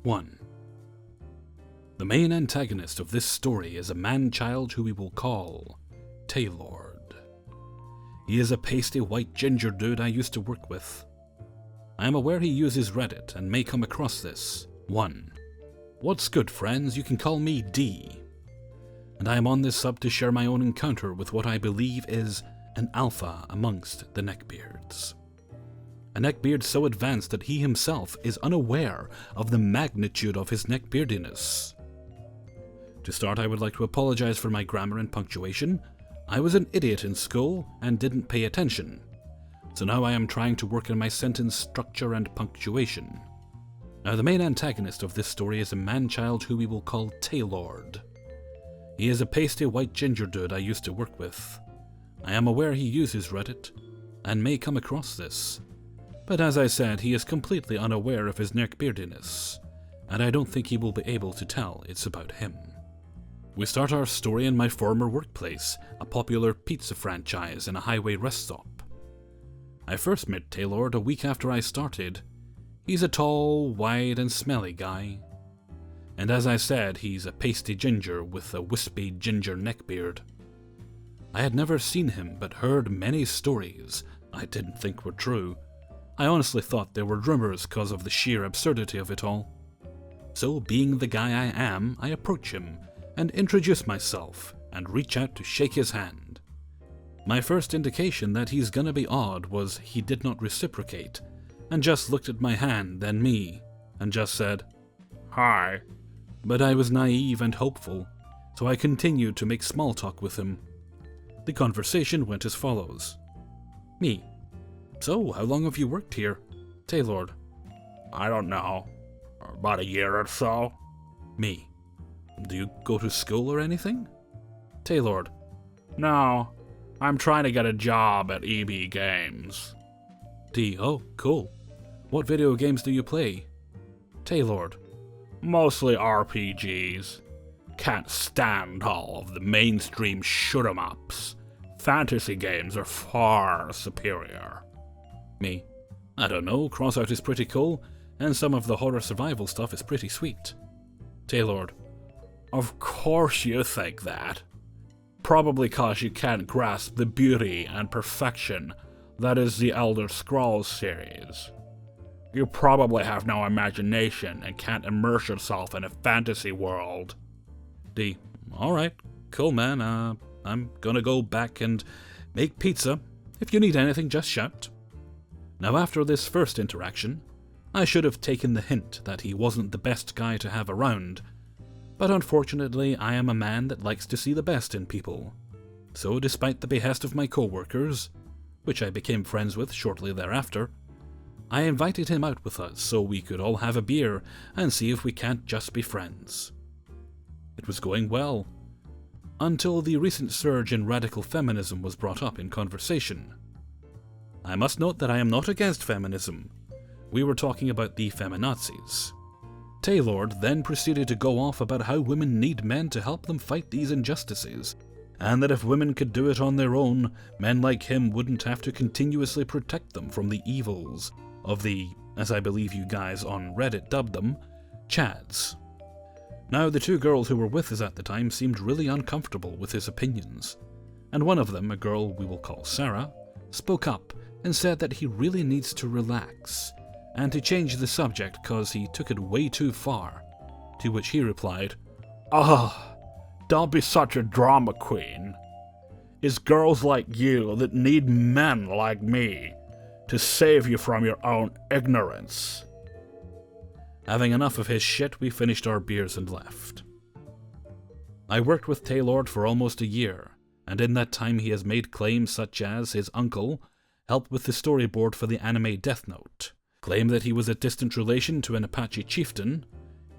1. The main antagonist of this story is a man-child who we will call Taylord. He is a pasty white ginger dude I used to work with. I am aware he uses Reddit and may come across this. 1. What's good, friends? You can call me D. And I am on this sub to share my own encounter with what I believe is an alpha amongst the Neckbeards. A neckbeard so advanced that he himself is unaware of the magnitude of his neckbeardiness. To start, I would like to apologize for my grammar and punctuation. I was an idiot in school and didn't pay attention, so now I am trying to work on my sentence structure and punctuation. Now, the main antagonist of this story is a man-child who we will call Taylord. He is a pasty white ginger dude I used to work with. I am aware he uses Reddit and may come across this, but as I said, he is completely unaware of his neckbeardiness, and I don't think he will be able to tell it's about him. We start our story in my former workplace, a popular pizza franchise in a highway rest stop. I first met Taylord a week after I started. He's a tall, wide, and smelly guy. And as I said, he's a pasty ginger with a wispy ginger neckbeard. I had never seen him, but heard many stories I didn't think were true. I honestly thought they were rumors because of the sheer absurdity of it all. So, being the guy I am, I approach him and introduce myself and reach out to shake his hand. My first indication that he's gonna be odd was he did not reciprocate and just looked at my hand, then me, and just said, "Hi." But I was naive and hopeful, so I continued to make small talk with him. The conversation went as follows. Me: "So, how long have you worked here?" Taylord: "I don't know. About a year or so." Me: "Do you go to school or anything?" Taylord: "No. I'm trying to get a job at EB Games." D: "Oh, cool. What video games do you play?" Taylord: "Mostly RPGs. Can't stand all of the mainstream shoot-em-ups. Fantasy games are far superior." Me: "I don't know, Crossout is pretty cool, and some of the horror survival stuff is pretty sweet." Taylord: "Of course you think that. Probably cause you can't grasp the beauty and perfection that is the Elder Scrolls series. You probably have no imagination and can't immerse yourself in a fantasy world." D: "Alright, cool man, I'm gonna go back and make pizza. If you need anything, just shout." Now, after this first interaction, I should have taken the hint that he wasn't the best guy to have around, but unfortunately I am a man that likes to see the best in people. So despite the behest of my co-workers, which I became friends with shortly thereafter, I invited him out with us so we could all have a beer and see if we can't just be friends. It was going well, until the recent surge in radical feminism was brought up in conversation. I must note that I am not against feminism. We were talking about the feminazis. Taylord then proceeded to go off about how women need men to help them fight these injustices, and that if women could do it on their own, men like him wouldn't have to continuously protect them from the evils of the, as I believe you guys on Reddit dubbed them, Chads. Now, the two girls who were with us at the time seemed really uncomfortable with his opinions, and one of them, a girl we will call Sarah, spoke up and said that he really needs to relax and to change the subject cause he took it way too far, to which he replied, Don't be such a drama queen. It's girls like you that need men like me to save you from your own ignorance." Having enough of his shit, we finished our beers and left. I worked with Taylord for almost a year, and in that time he has made claims such as his uncle helped with the storyboard for the anime Death Note, claimed that he was a distant relation to an Apache chieftain,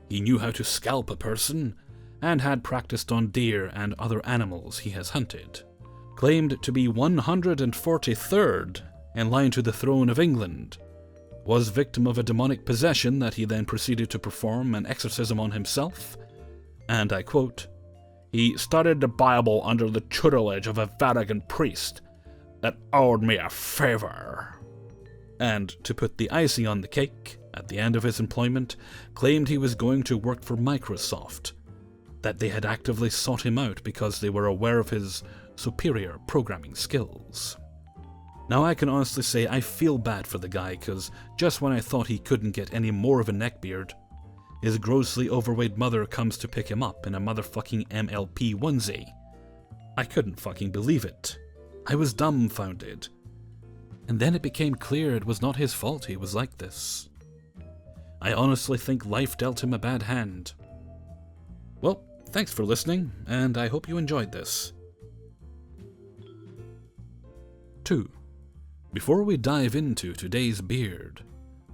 he knew how to scalp a person, and had practiced on deer and other animals he has hunted, claimed to be 143rd in line to the throne of England, was victim of a demonic possession that he then proceeded to perform an exorcism on himself, and I quote, "He studied the Bible under the tutelage of a Vatican priest that owed me a favor." And to put the icing on the cake, at the end of his employment, claimed he was going to work for Microsoft, that they had actively sought him out because they were aware of his superior programming skills. Now I can honestly say I feel bad for the guy, because just when I thought he couldn't get any more of a neckbeard, his grossly overweight mother comes to pick him up in a motherfucking MLP onesie. I couldn't fucking believe it. I was dumbfounded. And then it became clear it was not his fault he was like this. I honestly think life dealt him a bad hand. Well, thanks for listening, and I hope you enjoyed this. 2. Before we dive into today's beard,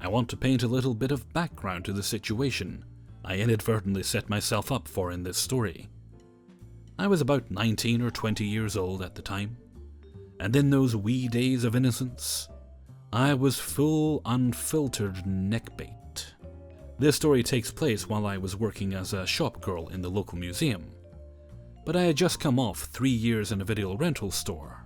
I want to paint a little bit of background to the situation I inadvertently set myself up for in this story. I was about 19 or 20 years old at the time, and in those wee days of innocence, I was full unfiltered neckbait. This story takes place while I was working as a shop girl in the local museum, but I had just come off 3 years in a video rental store.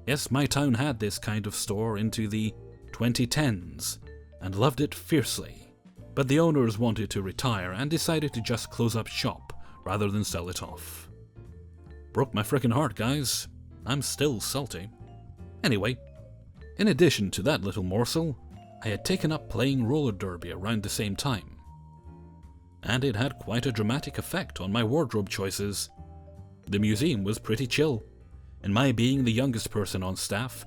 Yes, my town had this kind of store into the 2010s, and loved it fiercely, but the owners wanted to retire and decided to just close up shop rather than sell it off. Broke my frickin' heart, guys. I'm still salty. Anyway, in addition to that little morsel, I had taken up playing roller derby around the same time, and it had quite a dramatic effect on my wardrobe choices. The museum was pretty chill, and my being the youngest person on staff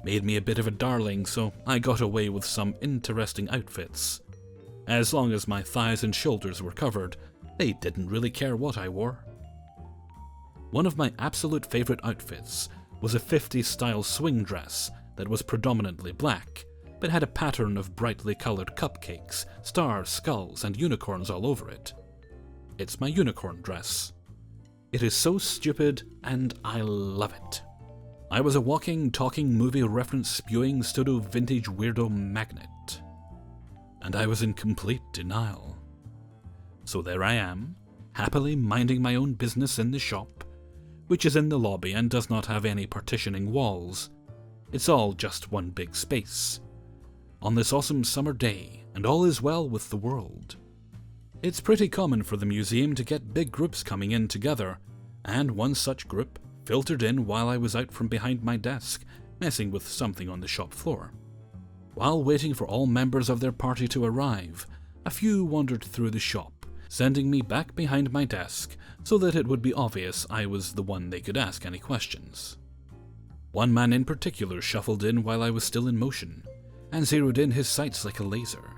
made me a bit of a darling, so I got away with some interesting outfits. As long as my thighs and shoulders were covered, they didn't really care what I wore. One of my absolute favorite outfits was a 50s style swing dress that was predominantly black, but had a pattern of brightly colored cupcakes, stars, skulls, and unicorns all over it. It's my unicorn dress. It is so stupid, and I love it. I was a walking, talking, movie reference spewing pseudo vintage weirdo magnet, and I was in complete denial. So there I am, happily minding my own business in the shop, which is in the lobby and does not have any partitioning walls. It's all just one big space. On this awesome summer day, and all is well with the world. It's pretty common for the museum to get big groups coming in together, and one such group filtered in while I was out from behind my desk, messing with something on the shop floor. While waiting for all members of their party to arrive, a few wandered through the shop, sending me back behind my desk so that it would be obvious I was the one they could ask any questions. One man in particular shuffled in while I was still in motion, and zeroed in his sights like a laser.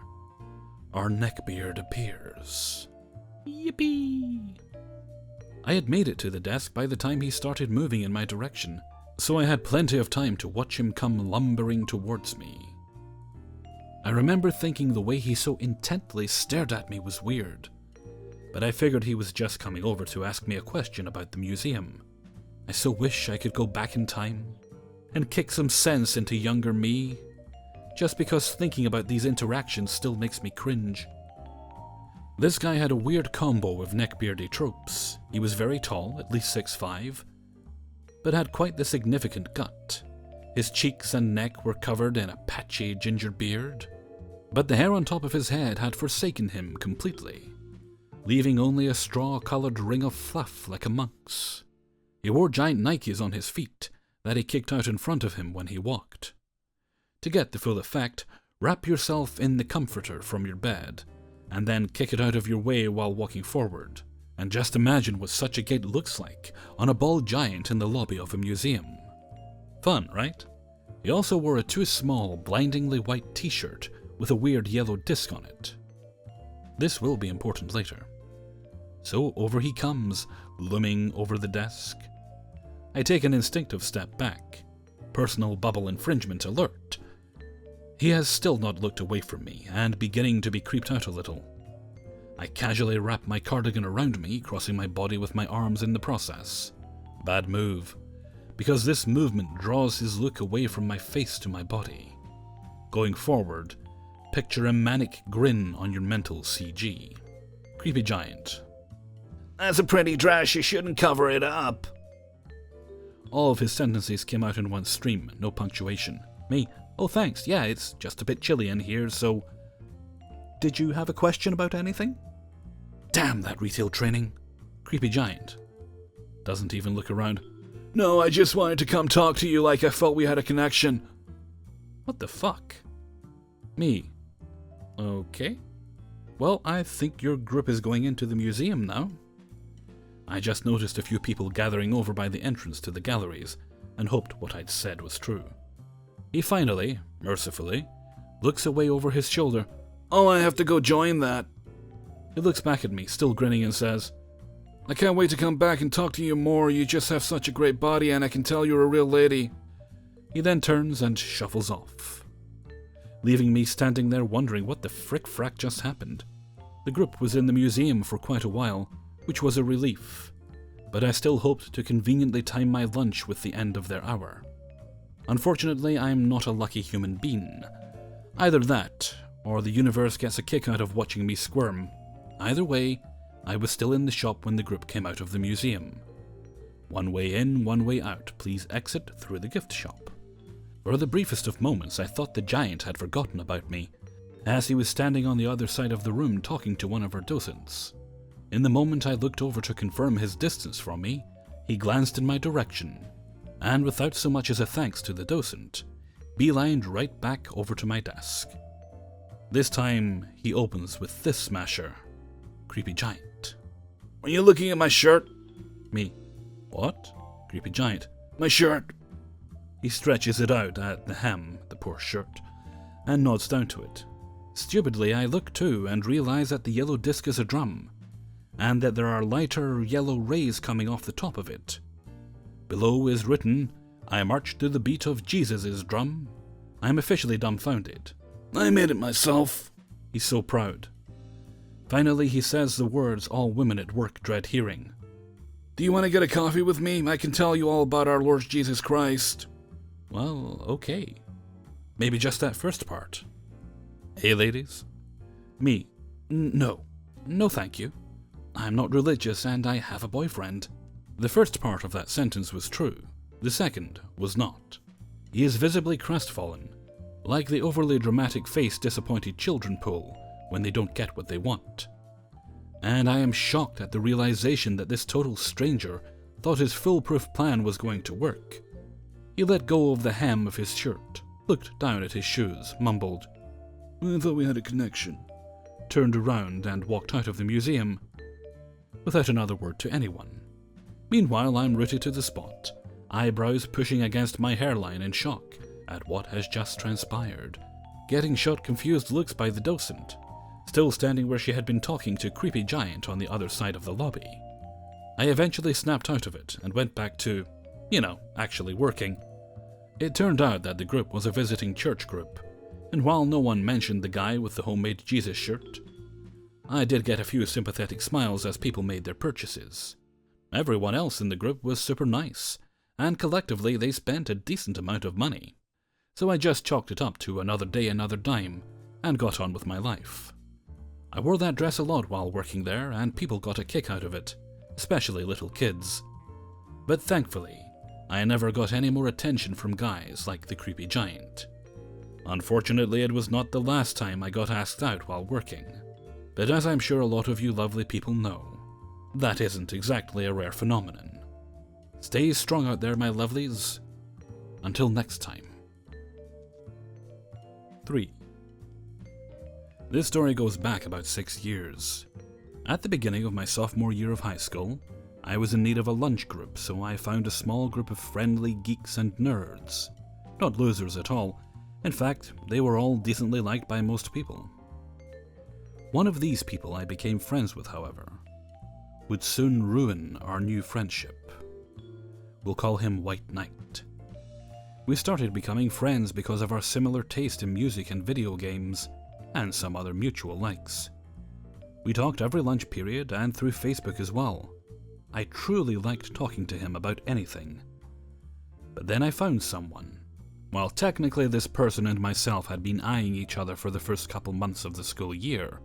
Our neckbeard appears. Yippee! I had made it to the desk by the time he started moving in my direction, so I had plenty of time to watch him come lumbering towards me. I remember thinking the way he so intently stared at me was weird, but I figured he was just coming over to ask me a question about the museum. I so wish I could go back in time and kick some sense into younger me, just because thinking about these interactions still makes me cringe. This guy had a weird combo of neckbeardy tropes. He was very tall, at least 6'5", but had quite the significant gut. His cheeks and neck were covered in a patchy ginger beard, but the hair on top of his head had forsaken him completely, leaving only a straw-colored ring of fluff like a monk's. He wore giant Nikes on his feet that he kicked out in front of him when he walked. To get the full effect, wrap yourself in the comforter from your bed, and then kick it out of your way while walking forward, and just imagine what such a gait looks like on a bald giant in the lobby of a museum. Fun, right? He also wore a too small, blindingly white t-shirt with a weird yellow disc on it. This will be important later. So over he comes, looming over the desk. I take an instinctive step back. Personal bubble infringement alert. He has still not looked away from me, and beginning to be creeped out a little. I casually wrap my cardigan around me, crossing my body with my arms in the process. Bad move, because this movement draws his look away from my face to my body. Going forward, picture a manic grin on your mental CG. Creepy giant. That's a pretty dress, you shouldn't cover it up. All of his sentences came out in one stream, no punctuation. Me, oh thanks, yeah, it's just a bit chilly in here, so... Did you have a question about anything? Damn that retail training. Creepy giant. Doesn't even look around. No, I just wanted to come talk to you like I felt we had a connection. What the fuck? Me. Okay. Well, I think your group is going into the museum now. I just noticed a few people gathering over by the entrance to the galleries and hoped what I'd said was true. He finally, mercifully, looks away over his shoulder. Oh, I have to go join that. He looks back at me, still grinning, and says, I can't wait to come back and talk to you more. You just have such a great body and I can tell you're a real lady. He then turns and shuffles off, leaving me standing there wondering what the frick-frack just happened. The group was in the museum for quite a while, which was a relief, but I still hoped to conveniently time my lunch with the end of their hour. Unfortunately, I'm not a lucky human being. Either that, or the universe gets a kick out of watching me squirm. Either way, I was still in the shop when the group came out of the museum. One way in, one way out. Please exit through the gift shop. For the briefest of moments, I thought the giant had forgotten about me, as he was standing on the other side of the room talking to one of our docents. In the moment I looked over to confirm his distance from me, he glanced in my direction, and without so much as a thanks to the docent, beelined right back over to my desk. This time, he opens with this smasher. Creepy giant. Are you looking at my shirt? Me. What? Creepy giant. My shirt. He stretches it out at the hem, the poor shirt, and nods down to it. Stupidly, I look too and realize that the yellow disc is a drum, and that there are lighter yellow rays coming off the top of it. Below is written, I march to the beat of Jesus' drum. I am officially dumbfounded. I made it myself. He's so proud. Finally, he says the words all women at work dread hearing. Do you want to get a coffee with me? I can tell you all about our Lord Jesus Christ. Well, okay. Maybe just that first part. Hey, ladies. Me. No. No, thank you. I'm not religious and I have a boyfriend. The first part of that sentence was true. The second was not. He is visibly crestfallen, like the overly dramatic face disappointed children pull when they don't get what they want. And I am shocked at the realization that this total stranger thought his foolproof plan was going to work. He let go of the hem of his shirt, looked down at his shoes, mumbled, I thought we had a connection, turned around and walked out of the museum without another word to anyone. Meanwhile, I'm rooted to the spot, eyebrows pushing against my hairline in shock at what has just transpired, getting shot confused looks by the docent, still standing where she had been talking to Creepy Giant on the other side of the lobby. I eventually snapped out of it and went back to, actually working. It turned out that the group was a visiting church group, and while no one mentioned the guy with the homemade Jesus shirt, I did get a few sympathetic smiles as people made their purchases. Everyone else in the group was super nice, and collectively they spent a decent amount of money. So I just chalked it up to another day, another dime, and got on with my life. I wore that dress a lot while working there, and people got a kick out of it, especially little kids. But thankfully, I never got any more attention from guys like the Creepy Giant. Unfortunately, it was not the last time I got asked out while working. But as I'm sure a lot of you lovely people know, that isn't exactly a rare phenomenon. Stay strong out there, my lovelies. Until next time. 3. This story goes back about 6 years. At the beginning of my sophomore year of high school, I was in need of a lunch group, so I found a small group of friendly geeks and nerds. Not losers at all. In fact, they were all decently liked by most people. One of these people I became friends with, however, would soon ruin our new friendship. We'll call him White Knight. We started becoming friends because of our similar taste in music and video games, and some other mutual likes. We talked every lunch period and through Facebook as well. I truly liked talking to him about anything. But then I found someone. While technically this person and myself had been eyeing each other for the first couple months of the school year,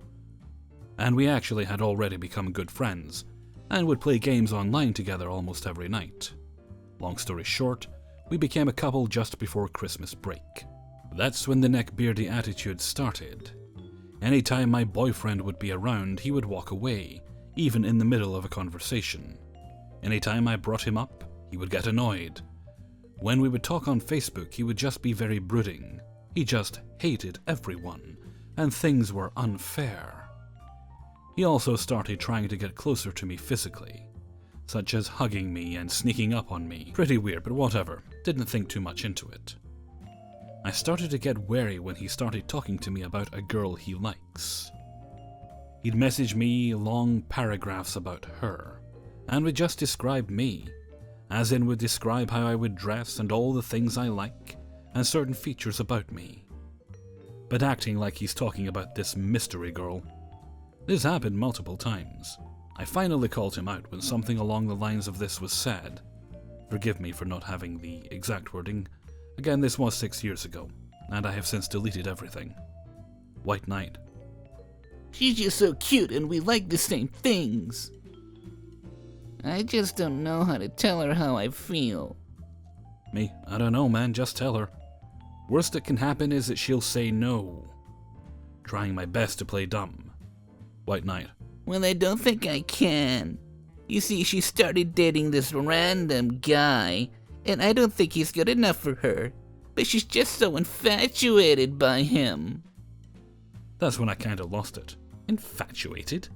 and we actually had already become good friends, and would play games online together almost every night. Long story short, we became a couple just before Christmas break. That's when the neckbeardy attitude started. Anytime my boyfriend would be around, he would walk away, even in the middle of a conversation. Anytime I brought him up, he would get annoyed. When we would talk on Facebook, he would just be very brooding. He just hated everyone, and things were unfair. He also started trying to get closer to me physically, such as hugging me and sneaking up on me. Pretty weird, but whatever. Didn't think too much into it. I started to get wary when he started talking to me about a girl he likes. He'd message me long paragraphs about her, and would just describe me, as in would describe how I would dress and all the things I like, and certain features about me. But acting like he's talking about this mystery girl. This happened multiple times. I finally called him out when something along the lines of this was said. Forgive me for not having the exact wording. Again, this was 6 years ago, and I have since deleted everything. White Knight. She's just so cute and we like the same things. I just don't know how to tell her how I feel. Me, I don't know, man, just tell her. Worst that can happen is that she'll say no. Trying my best to play dumb. White Knight. Well, I don't think I can. You see, she started dating this random guy, and I don't think he's good enough for her. But she's just so infatuated by him. That's when I kinda lost it. Infatuated?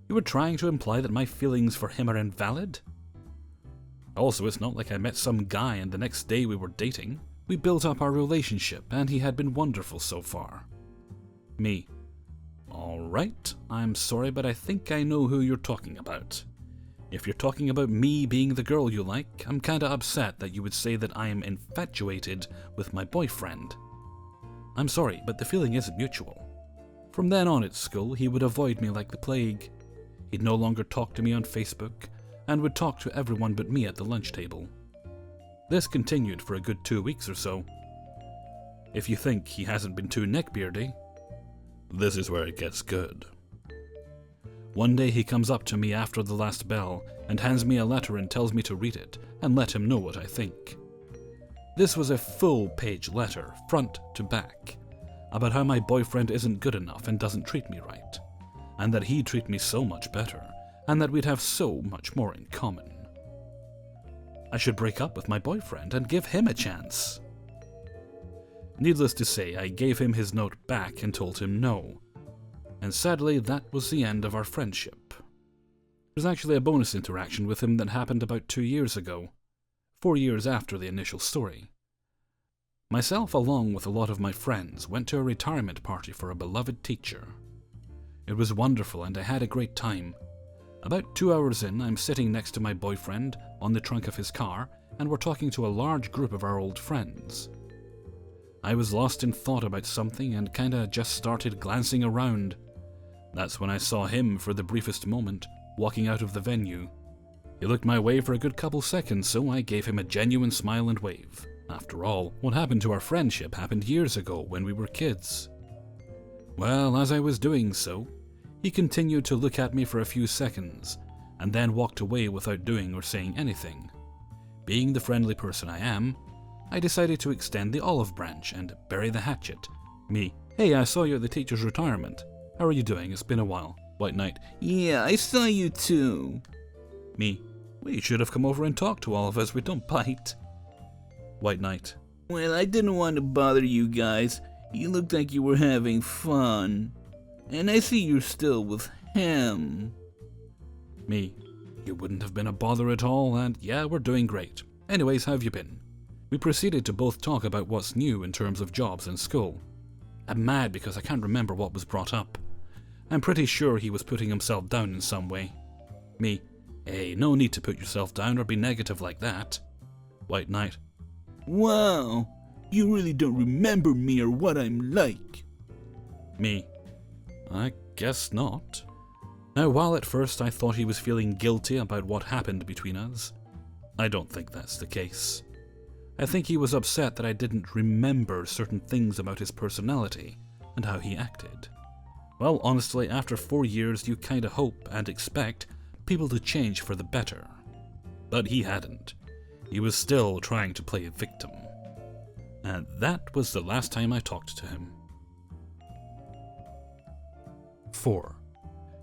You were trying to imply that my feelings for him are invalid? Also, it's not like I met some guy and the next day we were dating. We built up our relationship, and he had been wonderful so far. Me. Alright, I'm sorry, but I think I know who you're talking about. If you're talking about me being the girl you like, I'm kinda upset that you would say that I am infatuated with my boyfriend. I'm sorry, but the feeling isn't mutual. From then on at school, he would avoid me like the plague. He'd no longer talk to me on Facebook, and would talk to everyone but me at the lunch table. This continued for a good 2 weeks or so. If you think he hasn't been too neckbeardy, this is where it gets good. One day he comes up to me after the last bell and hands me a letter and tells me to read it and let him know what I think. This was a full-page letter, front to back, about how my boyfriend isn't good enough and doesn't treat me right, and that he'd treat me so much better, and that we'd have so much more in common. I should break up with my boyfriend and give him a chance. Needless to say, I gave him his note back and told him no. And sadly, that was the end of our friendship. There's actually a bonus interaction with him that happened about 2 years ago, 4 years after the initial story. Myself, along with a lot of my friends, went to a retirement party for a beloved teacher. It was wonderful and I had a great time. About 2 hours in, I'm sitting next to my boyfriend on the trunk of his car, and we're talking to a large group of our old friends. I was lost in thought about something and kinda just started glancing around. That's when I saw him for the briefest moment, walking out of the venue. He looked my way for a good couple seconds, so I gave him a genuine smile and wave. After all, what happened to our friendship happened years ago when we were kids. Well, as I was doing so, he continued to look at me for a few seconds, and then walked away without doing or saying anything. Being the friendly person I am, I decided to extend the olive branch and bury the hatchet. Me. Hey, I saw you at the teacher's retirement. How are you doing? It's been a while. White Knight. Yeah, I saw you too. Me. We should have come over and talked to all of us. We don't bite. White Knight. Well, I didn't want to bother you guys. You looked like you were having fun. And I see you're still with him. Me. You wouldn't have been a bother at all, and yeah, we're doing great. Anyways, how have you been? We proceeded to both talk about what's new in terms of jobs and school. I'm mad because I can't remember what was brought up. I'm pretty sure he was putting himself down in some way. Me. Hey, no need to put yourself down or be negative like that. White Knight. Wow, you really don't remember me or what I'm like. Me. I guess not. Now, while at first I thought he was feeling guilty about what happened between us, I don't think that's the case. I think he was upset that I didn't remember certain things about his personality and how he acted. Well, honestly, after 4 years, you kinda hope and expect people to change for the better. But he hadn't. He was still trying to play a victim. And that was the last time I talked to him. 4.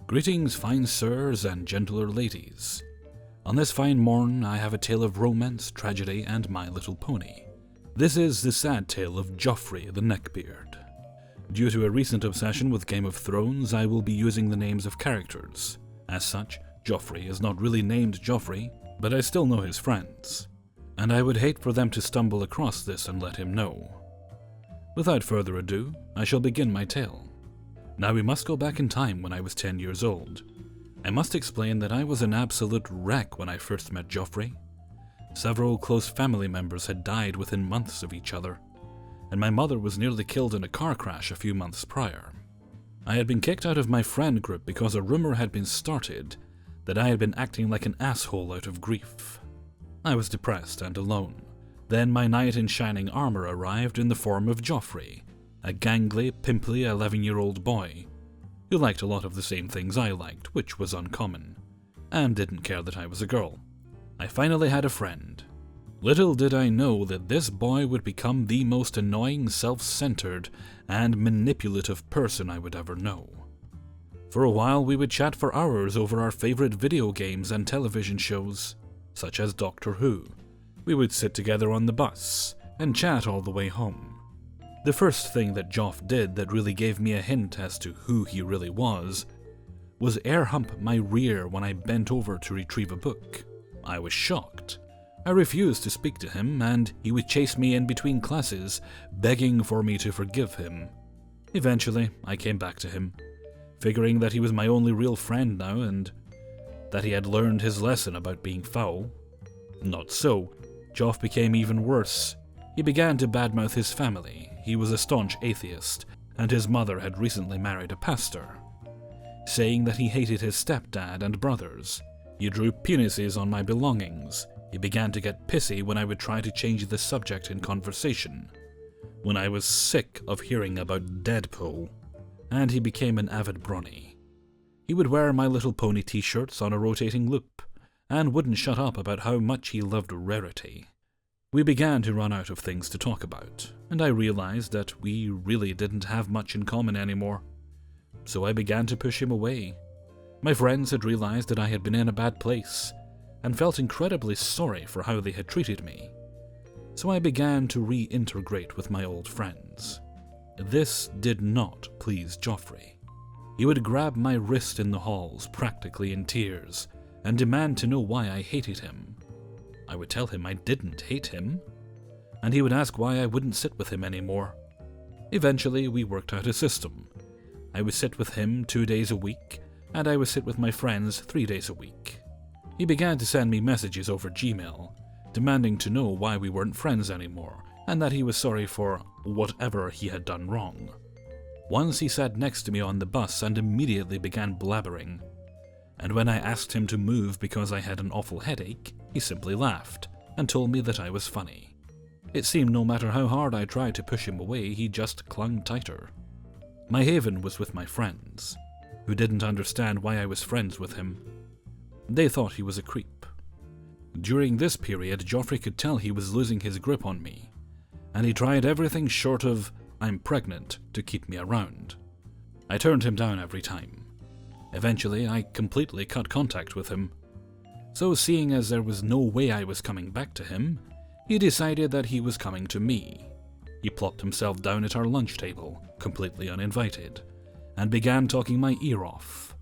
Greetings, fine sirs and gentler ladies. On this fine morn I have a tale of romance, tragedy, and My Little Pony. This is the sad tale of Joffrey the Neckbeard. Due to a recent obsession with Game of Thrones, I will be using the names of characters. As such, Joffrey is not really named Joffrey, but I still know his friends, and I would hate for them to stumble across this and let him know. Without further ado, I shall begin my tale. Now we must go back in time when I was 10 years old. I must explain that I was an absolute wreck when I first met Joffrey. Several close family members had died within months of each other, and my mother was nearly killed in a car crash a few months prior. I had been kicked out of my friend group because a rumor had been started that I had been acting like an asshole out of grief. I was depressed and alone. Then my knight in shining armor arrived in the form of Joffrey, a gangly, pimply 11-year-old boy who liked a lot of the same things I liked, which was uncommon, and didn't care that I was a girl. I finally had a friend. Little did I know that this boy would become the most annoying, self-centered, and manipulative person I would ever know. For a while we would chat for hours over our favorite video games and television shows, such as Doctor Who. We would sit together on the bus and chat all the way home. The first thing that Joff did that really gave me a hint as to who he really was air hump my rear when I bent over to retrieve a book. I was shocked. I refused to speak to him, and he would chase me in between classes, begging for me to forgive him. Eventually, I came back to him, figuring that he was my only real friend now and that he had learned his lesson about being foul. Not so. Joff became even worse. He began to badmouth his family. He was a staunch atheist, and his mother had recently married a pastor, saying that he hated his stepdad and brothers. He drew penises on my belongings. He began to get pissy when I would try to change the subject in conversation, when I was sick of hearing about Deadpool, and he became an avid brawny. He would wear My Little Pony t-shirts on a rotating loop, and wouldn't shut up about how much he loved Rarity. We began to run out of things to talk about, and I realized that we really didn't have much in common anymore. So I began to push him away. My friends had realized that I had been in a bad place, and felt incredibly sorry for how they had treated me. So I began to reintegrate with my old friends. This did not please Joffrey. He would grab my wrist in the halls, practically in tears, and demand to know why I hated him. I would tell him I didn't hate him, and he would ask why I wouldn't sit with him anymore. Eventually, we worked out a system. I would sit with him 2 days a week, and I would sit with my friends 3 days a week. He began to send me messages over Gmail, demanding to know why we weren't friends anymore, and that he was sorry for whatever he had done wrong. Once he sat next to me on the bus and immediately began blabbering, and when I asked him to move because I had an awful headache, he simply laughed and told me that I was funny. It seemed no matter how hard I tried to push him away, he just clung tighter. My haven was with my friends, who didn't understand why I was friends with him. They thought he was a creep. During this period, Joffrey could tell he was losing his grip on me, and he tried everything short of "I'm pregnant" to keep me around. I turned him down every time. Eventually, I completely cut contact with him. So seeing as there was no way I was coming back to him, he decided that he was coming to me. He plopped himself down at our lunch table, completely uninvited, and began talking my ear off.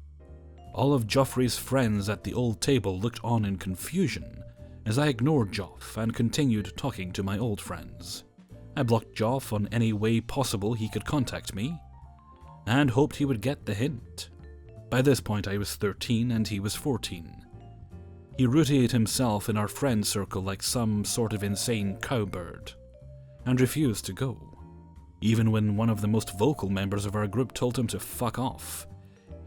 All of Joffrey's friends at the old table looked on in confusion as I ignored Joff and continued talking to my old friends. I blocked Joff on any way possible he could contact me, and hoped he would get the hint. By this point I was 13 and he was 14. He rooted himself in our friend circle like some sort of insane cowbird, and refused to go. Even when one of the most vocal members of our group told him to fuck off,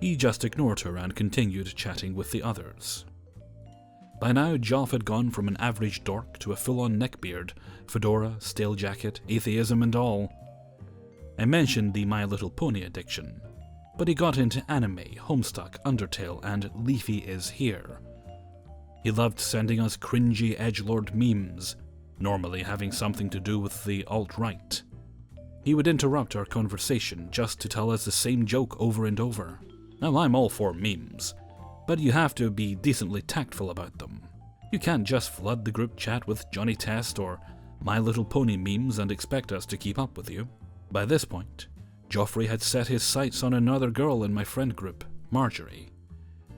he just ignored her and continued chatting with the others. By now, Joff had gone from an average dork to a full-on neckbeard, fedora, stale jacket, atheism and all. I mentioned the My Little Pony addiction, but he got into anime, Homestuck, Undertale, and Leafy is Here. He loved sending us cringy edgelord memes, normally having something to do with the alt-right. He would interrupt our conversation just to tell us the same joke over and over. Now, I'm all for memes, but you have to be decently tactful about them. You can't just flood the group chat with Johnny Test or My Little Pony memes and expect us to keep up with you. By this point, Joffrey had set his sights on another girl in my friend group, Marjorie.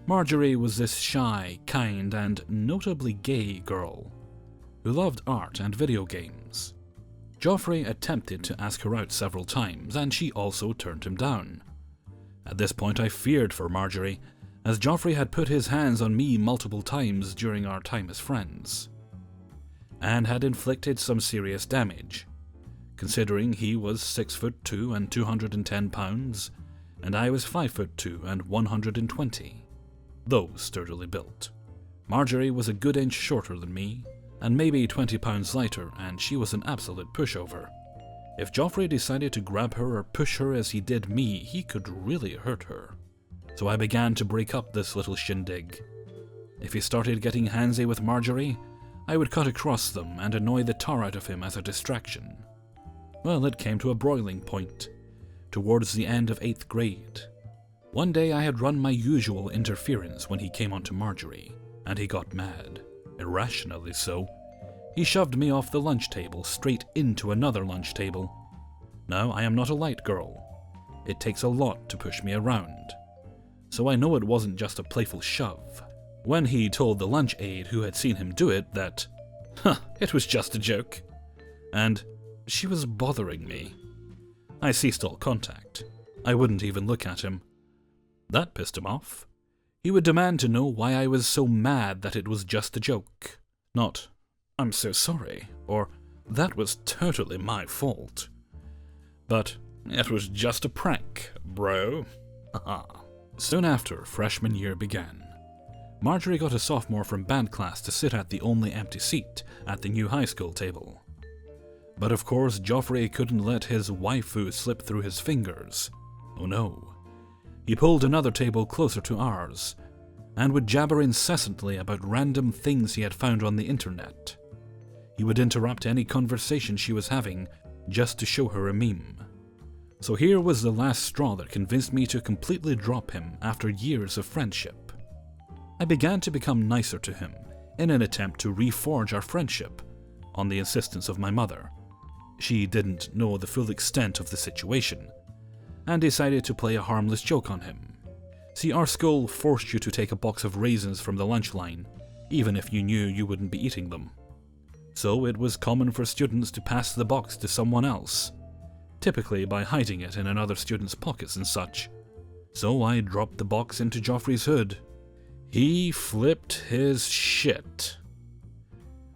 Marjorie was this shy, kind, and notably gay girl who loved art and video games. Joffrey attempted to ask her out several times, and she also turned him down. At this point I feared for Marjorie, as Joffrey had put his hands on me multiple times during our time as friends, and had inflicted some serious damage, considering he was 6'2" and 210 pounds, and I was 5'2" and 120, though sturdily built. Marjorie was a good inch shorter than me, and maybe 20 pounds lighter, and she was an absolute pushover. If Joffrey decided to grab her or push her as he did me, he could really hurt her. So I began to break up this little shindig. If he started getting handsy with Marjorie, I would cut across them and annoy the tar out of him as a distraction. Well, it came to a broiling point, towards the end of 8th grade. One day I had run my usual interference when he came onto Marjorie, and he got mad. Irrationally so. He shoved me off the lunch table straight into another lunch table. Now, I am not a light girl. It takes a lot to push me around. So I know it wasn't just a playful shove. When he told the lunch aide who had seen him do it that, it was just a joke. And she was bothering me. I ceased all contact. I wouldn't even look at him. That pissed him off. He would demand to know why I was so mad that it was just a joke. Not, I'm so sorry, or that was totally my fault. But it was just a prank, bro. Soon after freshman year began, Marjorie got a sophomore from band class to sit at the only empty seat at the new high school table. But of course, Joffrey couldn't let his waifu slip through his fingers. Oh no. He pulled another table closer to ours, and would jabber incessantly about random things he had found on the internet. He would interrupt any conversation she was having just to show her a meme. So here was the last straw that convinced me to completely drop him after years of friendship. I began to become nicer to him in an attempt to reforge our friendship, on the insistence of my mother. She didn't know the full extent of the situation, and decided to play a harmless joke on him. See, our school forced you to take a box of raisins from the lunch line, even if you knew you wouldn't be eating them. So it was common for students to pass the box to someone else, typically by hiding it in another student's pockets and such. So I dropped the box into Joffrey's hood. He flipped his shit.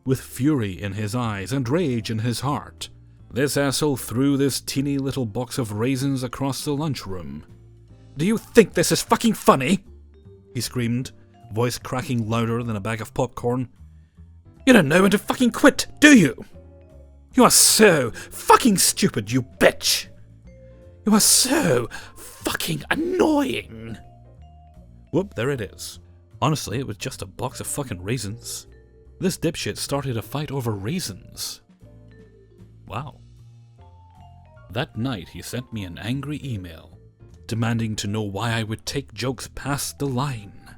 With fury in his eyes and rage in his heart, this asshole threw this teeny little box of raisins across the lunchroom. "Do you think this is fucking funny?" he screamed, voice cracking louder than a bag of popcorn. "You don't know when to fucking quit, do you? You are so fucking stupid, you bitch! You are so fucking annoying!" Whoop, there it is. Honestly, it was just a box of fucking raisins. This dipshit started a fight over raisins. Wow. That night he sent me an angry email, demanding to know why I would take jokes past the line.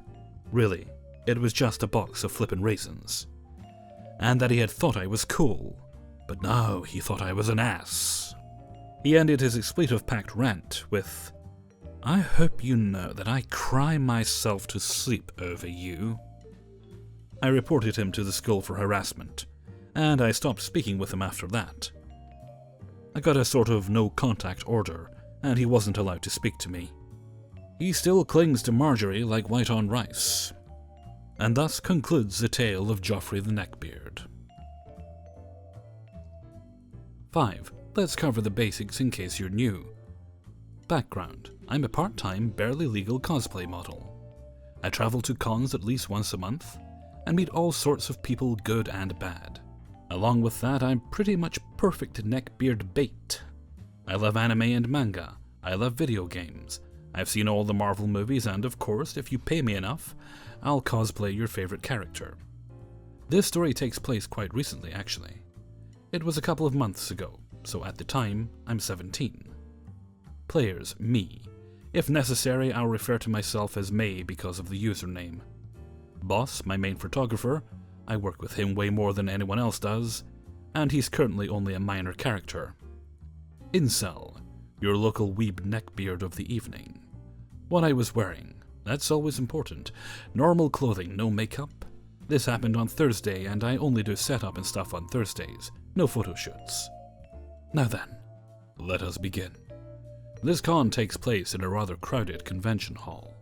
Really, it was just a box of flippin' raisins. And that he had thought I was cool, but now he thought I was an ass. He ended his expletive-packed rant with, "I hope you know that I cry myself to sleep over you." I reported him to the school for harassment, and I stopped speaking with him after that. I got a sort of no-contact order, and he wasn't allowed to speak to me. He still clings to Marjorie like white on rice. And thus concludes the tale of Joffrey the Neckbeard. 5. Let's cover the basics in case you're new. Background. I'm a part-time, barely legal cosplay model. I travel to cons at least once a month, and meet all sorts of people, good and bad. Along with that, I'm pretty much perfect neckbeard bait. I love anime and manga. I love video games. I've seen all the Marvel movies, and of course, if you pay me enough, I'll cosplay your favorite character. This story takes place quite recently, actually. It was a couple of months ago, so at the time, I'm 17. Players, me. If necessary, I'll refer to myself as May because of the username. Boss, my main photographer, I work with him way more than anyone else does, and he's currently only a minor character. Incel, your local weeb neckbeard of the evening. What I was wearing, that's always important. Normal clothing, no makeup. This happened on Thursday, and I only do setup and stuff on Thursdays, no photo shoots. Now then, let us begin. This con takes place in a rather crowded convention hall.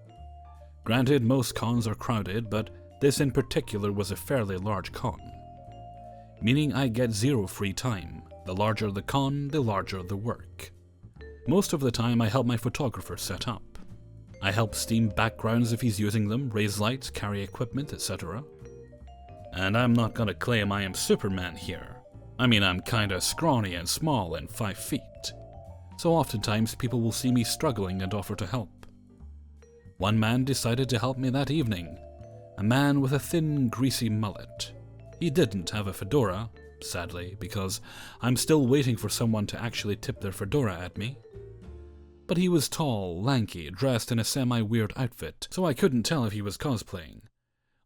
Granted, most cons are crowded, but this in particular was a fairly large con. Meaning I get zero free time. The larger the con, the larger the work. Most of the time I help my photographer set up. I help steam backgrounds if he's using them, raise lights, carry equipment, etc. And I'm not gonna claim I am Superman here. I mean, I'm kinda scrawny and small and 5 feet. So oftentimes people will see me struggling and offer to help. One man decided to help me that evening. A man with a thin, greasy mullet. He didn't have a fedora, sadly, because I'm still waiting for someone to actually tip their fedora at me. But he was tall, lanky, dressed in a semi-weird outfit, so I couldn't tell if he was cosplaying.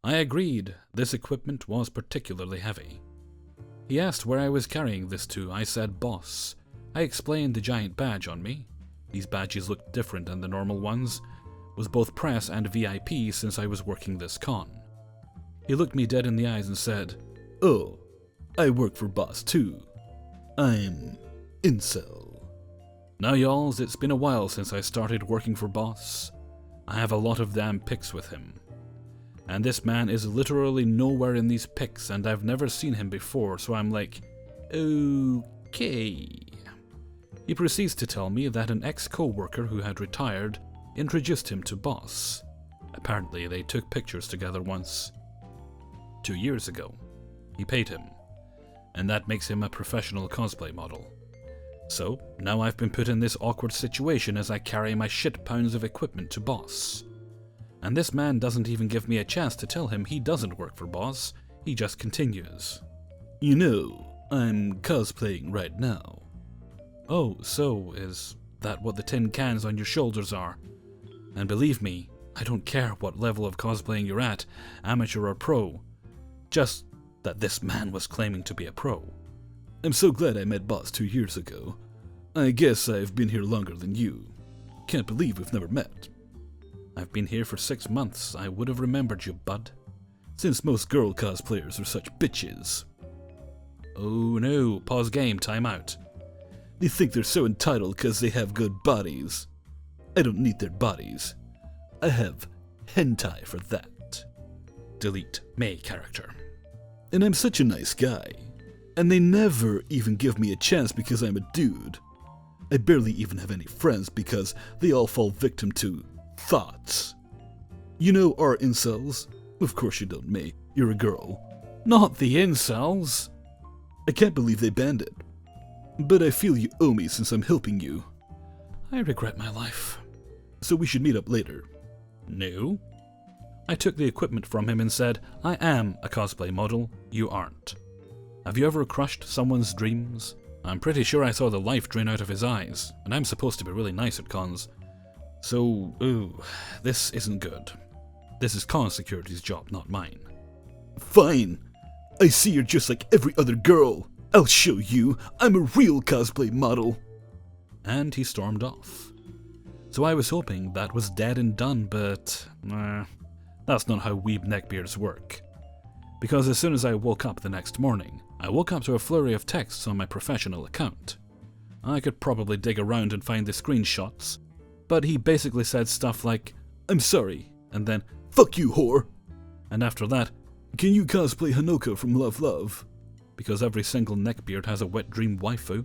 I agreed, this equipment was particularly heavy. He asked where I was carrying this to. I said boss. I explained the giant badge on me. These badges looked different than the normal ones. Was both press and VIP since I was working this con. He looked me dead in the eyes and said, "Oh, I work for boss too. I'm incel." Now y'alls, it's been a while since I started working for boss. I have a lot of damn pics with him. And this man is literally nowhere in these pics, and I've never seen him before, so I'm like, okay. He proceeds to tell me that an ex-co-worker who had retired introduced him to boss. Apparently they took pictures together once. 2 years ago. He paid him. And that makes him a professional cosplay model. So, now I've been put in this awkward situation as I carry my shit pounds of equipment to boss. And this man doesn't even give me a chance to tell him he doesn't work for boss, he just continues. "You know, I'm cosplaying right now." "Oh, so is that what the tin cans on your shoulders are? And believe me, I don't care what level of cosplaying you're at, amateur or pro. Just that this man was claiming to be a pro." "I'm so glad I met boss 2 years ago. I guess I've been here longer than you. Can't believe we've never met." "I've been here for 6 months. I would have remembered you, bud." "Since most girl cosplayers are such bitches." "Oh no, pause game, time out." "They think they're so entitled because they have good bodies. I don't need their bodies. I have hentai for that." Delete May character. "And I'm such a nice guy. And they never even give me a chance because I'm a dude. I barely even have any friends because they all fall victim to thoughts. You know our incels? Of course you don't, May. You're a girl." "Not the incels." "I can't believe they banned it. But I feel you owe me since I'm helping you." "I regret my life." "So we should meet up later." "No." I took the equipment from him and said, "I am a cosplay model, you aren't. Have you ever crushed someone's dreams?" I'm pretty sure I saw the life drain out of his eyes, and I'm supposed to be really nice at cons. So, this isn't good. This is con security's job, not mine. "Fine. I see you're just like every other girl. I'll show you. I'm a real cosplay model." And he stormed off. So I was hoping that was dead and done, but that's not how weeb neckbeards work. Because as soon as I woke up the next morning, I woke up to a flurry of texts on my professional account. I could probably dig around and find the screenshots, but he basically said stuff like, "I'm sorry," and then, "Fuck you, whore." And after that, "Can you cosplay Hanoka from Love Love?" Because every single neckbeard has a wet dream waifu.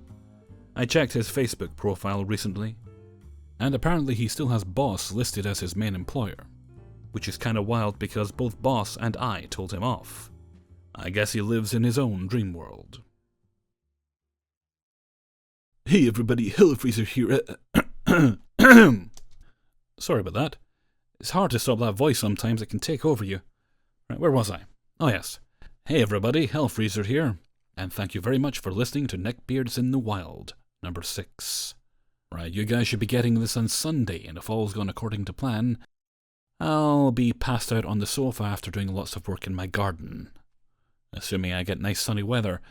I checked his Facebook profile recently, and apparently he still has Boss listed as his main employer, which is kinda wild because both Boss and I told him off. I guess he lives in his own dream world. "Hey everybody, Hellfreezer here. Sorry about that. It's hard to stop that voice sometimes, it can take over you. Right, where was I? Oh yes. Hey everybody, Hellfreezer here, and thank you very much for listening to Neckbeards in the Wild, number 6. Right, you guys should be getting this on Sunday, and if all's gone according to plan, I'll be passed out on the sofa after doing lots of work in my garden. Assuming I get nice sunny weather.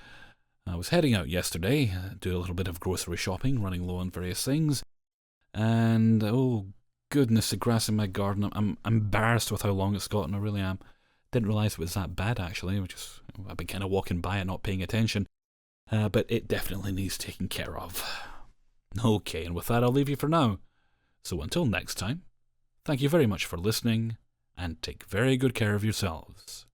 I was heading out yesterday, do a little bit of grocery shopping, running low on various things, and oh goodness, the grass in my garden, I'm embarrassed with how long it's gotten, I really am. Didn't realise it was that bad actually, I've been kind of walking by it, not paying attention, but it definitely needs taking care of. Okay, and with that I'll leave you for now. So until next time, thank you very much for listening, and take very good care of yourselves.